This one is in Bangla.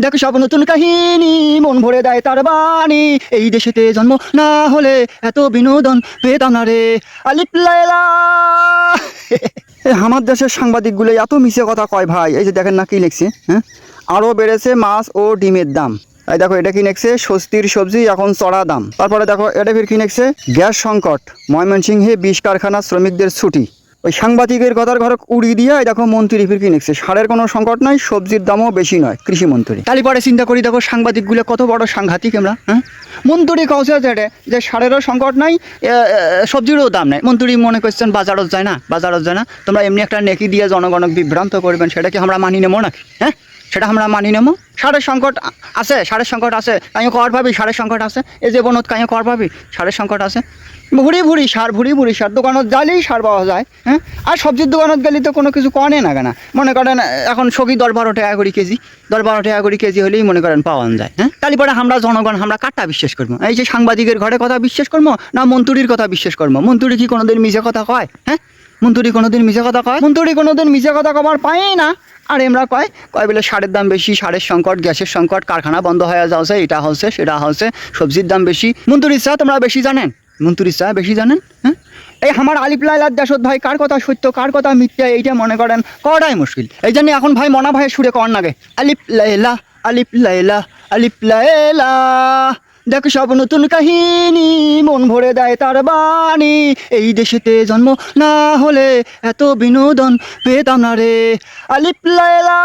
দেখো সব নতুন কাহিনী, মন ভরে দেয় তার বাণী। এই দেশেতে জন্ম না হলে এত বিনোদন পেতাম না রে। আলিফ লায়লা। আমার দেশের সাংবাদিকগুলো এত মিছে কথা কয় ভাই। এই যে দেখেন না কি লিখছে, হ্যাঁ, আরও বেড়েছে মাছ ও ডিমের দাম। এই দেখো এটা কি লিখছে, স্বস্তির সবজি এখন চড়া দাম। তারপরে দেখো এটা ফির কি লিখছে, গ্যাস সংকট, ময়মনসিংহে 20 কারখানা শ্রমিকদের ছুটি। ওই সাংবাদিকের কথার ঘরে উড়িয়ে দিয়ে দেখো মন্ত্রী ফির কি লিখছে, সারের কোনো সংকট নাই, সবজির দামও বেশি নয়, কৃষিমন্ত্রী। তাহলে পরে চিন্তা করি দেখো সাংবাদিকগুলো কত বড় সাংঘাতিক আমরা, হ্যাঁ। মন্ত্রী কৌছে যে সারেরও সংকট নাই, সবজিরও দাম নাই। মন্ত্রী মনে করছেন বাজারত যায় না, বাজারত যায় না। তোমরা এমনি একটা নেকি দিয়ে জনগণক বিভ্রান্ত করবেন, সেটা কি আমরা মানি নেবো নাকি? হ্যাঁ, সেটা আমরা মানি নেবো। সারের সংকট আছে, সারের সংকট আছে, কাইও কর পাবি, সারের সংকট আছে। এই যে বনত কাইও কর পাবি, সারের সংকট আছে। ভুড়ি ভুড়ি সার দোকানত যাইলেই সার পাওয়া যায়, হ্যাঁ। আর সবজির দোকানত গেলে তো কোনো কিছু কনে না কেনা। মনে করেন এখন সবই 10-12 টাকা করে কেজি, 10-12 টাকা করে কেজি হলেই মনে করেন পাওয়া যায়, হ্যাঁ। তাহলে পরে আমরা জনগণ আমরা কারটা বিশ্বাস করবো? এই যে সাংবাদিকের ঘরে কথা বিশ্বাস করবো না মন্ত্রীর কথা বিশ্বাস করবো? মন্ত্রী কি কোনোদিন মিছে কথা কয়? হ্যাঁ, মন্ত্রী কোনোদিন মিছে কথা কয়? মন্ত্রী কোনোদিন মিছে কথা কবার পাই না। আর আমরা কয় বলে সারের দাম বেশি, সারের সংকট, গ্যাসের সংকট, কারখানা বন্ধ হয়ে যাচ্ছে, এটা হচ্ছে সেটা হচ্ছে, সবজির দাম বেশি। মন্ত্রীর চা তোমরা বেশি জানেন, মন্ত্রীর চা বেশি জানেন, হ্যাঁ। এই আমার আলিফ লায়লার দেশত ভাই কার কথা সত্য কার কথা মিথ্যা এইটা মনে করেন করাটাই মুশকিল। এই জন্য এখন ভাই মনা ভাইয়ের সুরে কর নাগে, আলিফ লায়লা আলিফ লায়লা আলিফ লায়লা। দেখো সব নতুন কাহিনী, মন ভরে দেয় তার বাণী। এই দেশেতে জন্ম না হলে এত বিনোদন পেতাম না রে। আলিফ লায়লা।